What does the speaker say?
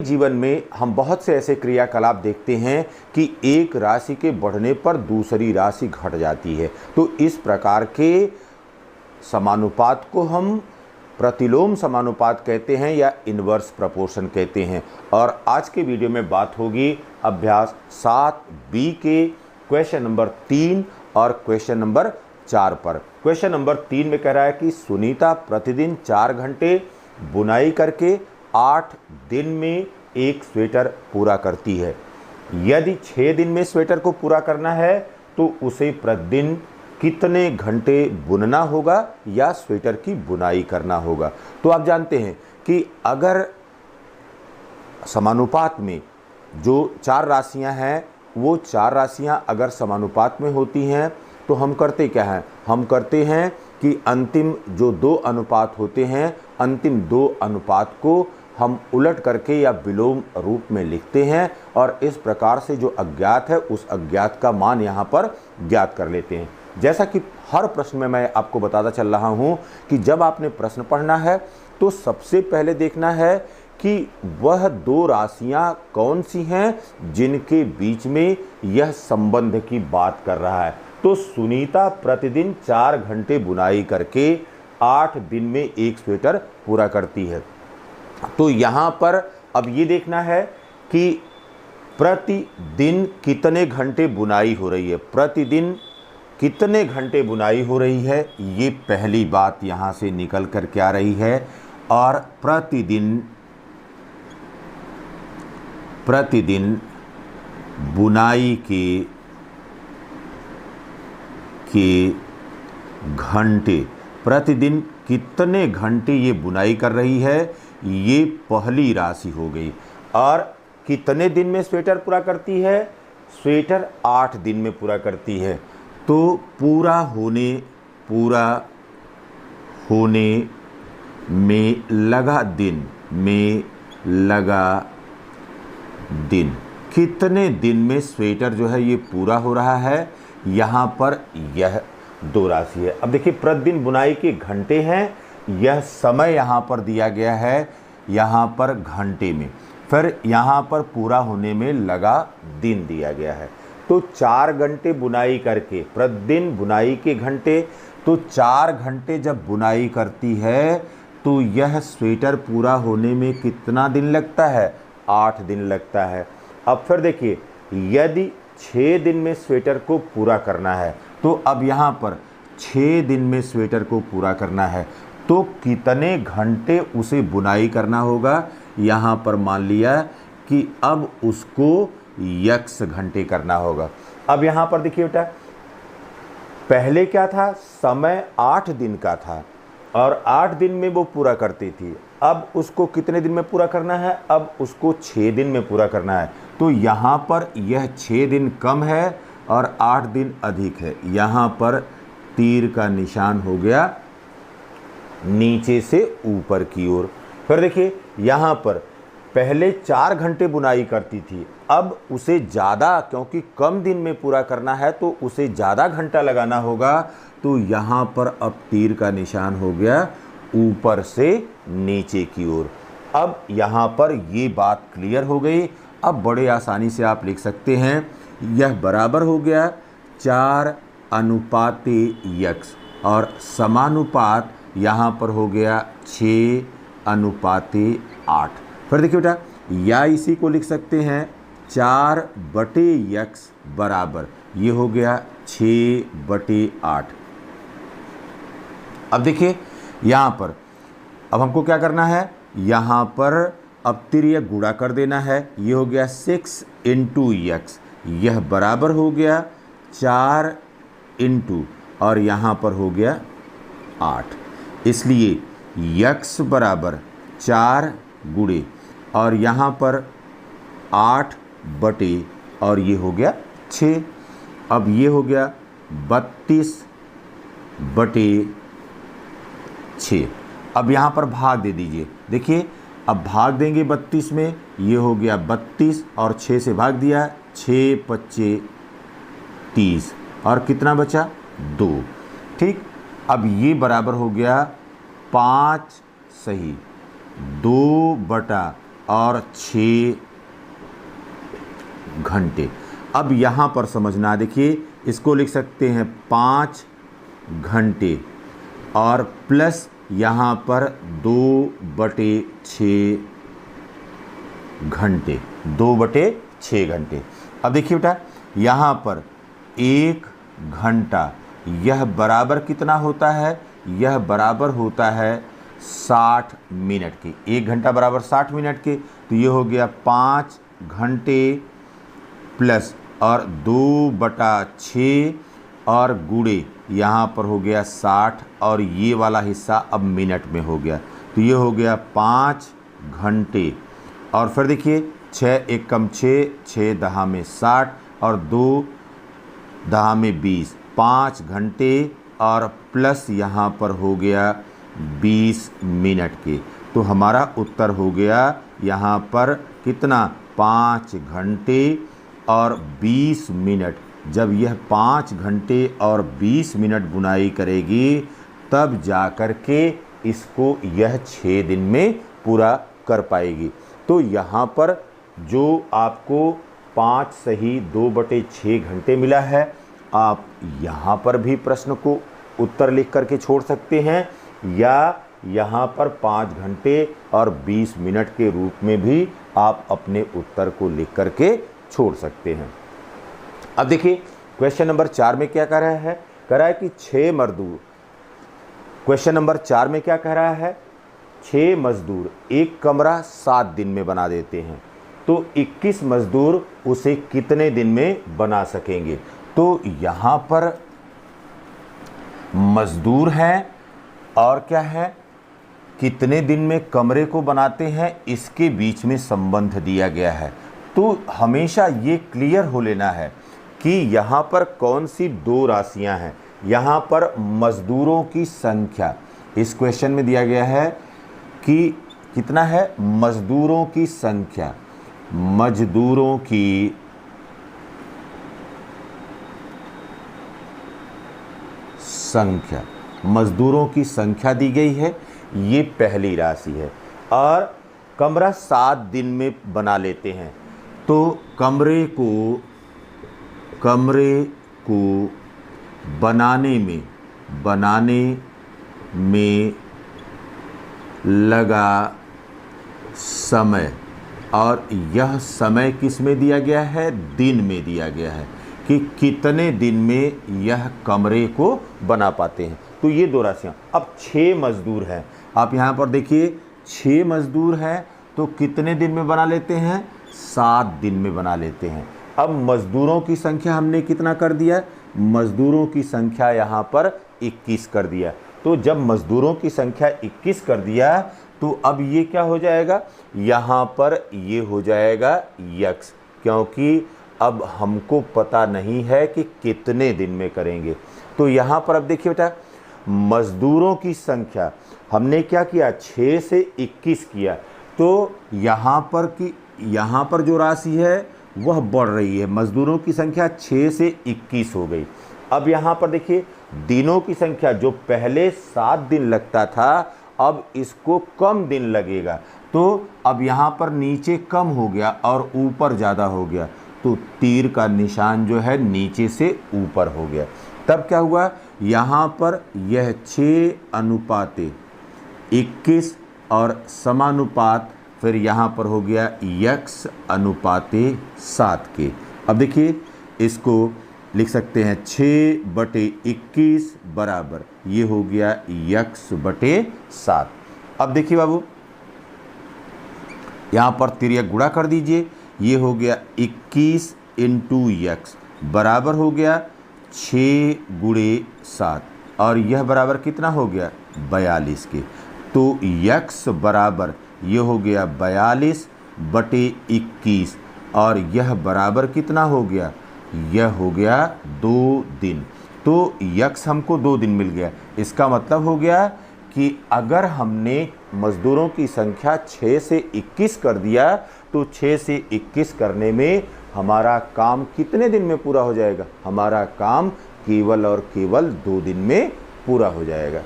जीवन में हम बहुत से ऐसे क्रियाकलाप देखते हैं कि एक राशि के बढ़ने पर दूसरी राशि घट जाती है। तो इस प्रकार के समानुपात को हम प्रतिलोम समानुपात कहते हैं या इन्वर्स प्रपोर्शन कहते हैं। और आज के वीडियो में बात होगी अभ्यास 7B के क्वेश्चन नंबर 3 और क्वेश्चन नंबर 4 पर। क्वेश्चन नंबर 3 में कह रहा है कि सुनीता प्रतिदिन 4 घंटे बुनाई करके 8 दिन में एक स्वेटर पूरा करती है। यदि 6 दिन में स्वेटर को पूरा करना है तो उसे प्रतिदिन कितने घंटे बुनना होगा या स्वेटर की बुनाई करना होगा। तो आप जानते हैं कि अगर समानुपात में जो 4 राशियां हैं वो 4 राशियां अगर समानुपात में होती हैं तो हम करते क्या हैं, हम करते हैं कि अंतिम जो 2 अनुपात होते हैं, अंतिम 2 अनुपात को हम उलट करके या विलोम रूप में लिखते हैं और इस प्रकार से जो अज्ञात है उस अज्ञात का मान यहाँ पर ज्ञात कर लेते हैं। जैसा कि हर प्रश्न में मैं आपको बताता चल रहा हूँ कि जब आपने प्रश्न पढ़ना है तो सबसे पहले देखना है कि वह 2 राशियाँ कौन सी हैं जिनके बीच में यह संबंध की बात कर रहा है। तो सुनीता प्रतिदिन 4 घंटे बुनाई करके 8 दिन में एक स्वेटर पूरा करती है। तो यहाँ पर अब ये देखना है कि प्रतिदिन कितने घंटे बुनाई हो रही है, प्रतिदिन कितने घंटे बुनाई हो रही है, ये पहली बात यहाँ से निकल कर के आ रही है। और प्रतिदिन बुनाई के घंटे, प्रतिदिन कितने घंटे ये बुनाई कर रही है, ये पहली राशि हो गई। और कितने दिन में स्वेटर पूरा करती है, स्वेटर 8 दिन में पूरा करती है। तो पूरा होने में लगा दिन, कितने दिन में स्वेटर जो है ये पूरा हो रहा है, यहाँ पर यह 2 राशि है। अब देखिए प्रतिदिन बुनाई के घंटे हैं, यह समय यहाँ पर दिया गया है यहाँ पर घंटे में, फिर यहाँ पर पूरा होने में लगा दिन दिया गया है। तो 4 घंटे बुनाई करके प्रतिदिन बुनाई के घंटे, तो 4 घंटे जब बुनाई करती है तो यह स्वेटर पूरा होने में कितना दिन लगता है, 8 दिन लगता है। अब फिर देखिए यदि 6 दिन में स्वेटर को पूरा करना है तो अब यहाँ पर 6 दिन में स्वेटर को पूरा करना है तो कितने घंटे उसे बुनाई करना होगा। यहाँ पर मान लिया कि अब उसको x घंटे करना होगा। अब यहाँ पर देखिए बेटा पहले क्या था, समय 8 दिन का था और 8 दिन में वो पूरा करती थी। अब उसको कितने दिन में पूरा करना है, अब उसको 6 दिन में पूरा करना है। तो यहाँ पर यह 6 दिन कम है और 8 दिन अधिक है। यहाँ पर तीर का निशान हो गया नीचे से ऊपर की ओर। फिर देखिए यहाँ पर पहले 4 घंटे बुनाई करती थी, अब उसे ज़्यादा, क्योंकि कम दिन में पूरा करना है तो उसे ज़्यादा घंटा लगाना होगा। तो यहाँ पर अब तीर का निशान हो गया ऊपर से नीचे की ओर। अब यहाँ पर ये बात क्लियर हो गई। अब बड़े आसानी से आप लिख सकते हैं, यह बराबर हो गया 4 अनुपाते x और समानुपात यहाँ पर हो गया 6 अनुपाते 8। फिर देखिए बेटा या इसी को लिख सकते हैं 4/x बराबर, ये हो गया 6/8। अब देखिए यहाँ पर अब हमको क्या करना है, यहाँ पर अब तिर्यक गुणा कर देना है। ये हो गया 6 × x, यह बराबर हो गया 4 × और यहाँ पर हो गया 8। इसलिए x बराबर 4 गुणे और यहाँ पर 8 बटे और ये हो गया 6। अब ये हो गया 32/6। अब यहाँ पर भाग दे दीजिए। देखिए अब भाग देंगे 32 में, ये हो गया 32 और 6 से भाग दिया, 6×5 = 30 और कितना बचा 2। ठीक, अब ये बराबर हो गया 5 सही 2 बटा और 6 घंटे। अब यहाँ पर समझना, देखिए इसको लिख सकते हैं 5 घंटे और प्लस यहाँ पर 2/6 घंटे, 2/6 घंटे। अब देखिए बेटा, यहाँ पर 1 घंटा यह बराबर कितना होता है, यह बराबर होता है 60 मिनट के। 1 घंटा बराबर 60 मिनट के, तो ये हो गया 5 घंटे प्लस और 2/6 और गुणे यहाँ पर हो गया 60 और ये वाला हिस्सा अब मिनट में हो गया, तो ये हो गया 5 घंटे। और फिर देखिए 6 1 कम 6, 6 दहा में 60 और 2 दहा में 20, 5 घंटे और प्लस यहाँ पर हो गया 20 मिनट के। तो हमारा उत्तर हो गया यहाँ पर कितना, 5 घंटे और 20 मिनट। जब यह 5 घंटे और 20 मिनट बुनाई करेगी तब जा कर के इसको यह 6 दिन में पूरा कर पाएगी। तो यहाँ पर जो आपको 5 सही 2/6 घंटे मिला है, आप यहाँ पर भी प्रश्न को उत्तर लिख करके छोड़ सकते हैं या यहाँ पर 5 घंटे और 20 मिनट के रूप में भी आप अपने उत्तर को लिख करके छोड़ सकते हैं। अब देखिए क्वेश्चन नंबर 4 में क्या कह रहा है, कह रहा है कि 6 मजदूर, क्वेश्चन नंबर 4 में क्या कह रहा है, 6 मजदूर एक कमरा 7 दिन में बना देते हैं, तो 21 मजदूर उसे कितने दिन में बना सकेंगे। तो यहाँ पर मजदूर हैं और क्या है, कितने दिन में कमरे को बनाते हैं, इसके बीच में संबंध दिया गया है। तो हमेशा ये क्लियर हो लेना है कि यहाँ पर कौन सी 2 राशियाँ हैं। यहाँ पर मजदूरों की संख्या इस क्वेश्चन में दिया गया है कि कितना है, मजदूरों की संख्या, मजदूरों की संख्या, मजदूरों की संख्या दी गई है, ये पहली राशि है। और कमरा 7 दिन में बना लेते हैं, तो कमरे को बनाने में लगा समय, और यह समय किस में दिया गया है, दिन में दिया गया है कि कितने दिन में यह कमरे को बना पाते हैं। तो ये 2 राशियाँ। अब 6 मजदूर हैं, आप यहाँ पर देखिए 6 मजदूर हैं तो कितने दिन में बना लेते हैं, 7 दिन में बना लेते हैं। अब मजदूरों की संख्या हमने कितना कर दिया, मजदूरों की संख्या यहाँ पर 21 कर दिया। तो जब मजदूरों की संख्या 21 कर दिया तो अब ये क्या हो जाएगा, यहाँ पर ये हो जाएगा यक्स, क्योंकि अब हमको पता नहीं है कि कितने दिन में करेंगे। तो यहाँ पर अब देखिए बेटा, मजदूरों की संख्या हमने क्या किया, 6 से 21 किया, तो यहाँ पर जो राशि है वह बढ़ रही है। मजदूरों की संख्या 6 से 21 हो गई। अब यहाँ पर देखिए दिनों की संख्या, जो पहले 7 दिन लगता था अब इसको कम दिन लगेगा, तो अब यहाँ पर नीचे कम हो गया और ऊपर ज़्यादा हो गया, तो तीर का निशान जो है नीचे से ऊपर हो गया। तब क्या हुआ, यहाँ पर यह 6:21 और समानुपात, फिर यहाँ पर हो गया x/7 के। अब देखिए इसको लिख सकते हैं 6/21 बराबर, ये हो गया x/7। अब देखिए बाबू, यहाँ पर तिर्यक गुणा कर दीजिए, ये हो गया 21 × x बराबर हो गया 6 × 7 और यह बराबर कितना हो गया, 42 के। तो x बराबर ये हो गया 42/21 और यह बराबर कितना हो गया, यह हो गया 2 दिन। तो यक्स हमको 2 दिन मिल गया। इसका मतलब हो गया कि अगर हमने मज़दूरों की संख्या 6 से 21 कर दिया तो 6 से 21 करने में हमारा काम कितने दिन में पूरा हो जाएगा, हमारा काम केवल और केवल 2 दिन में पूरा हो जाएगा।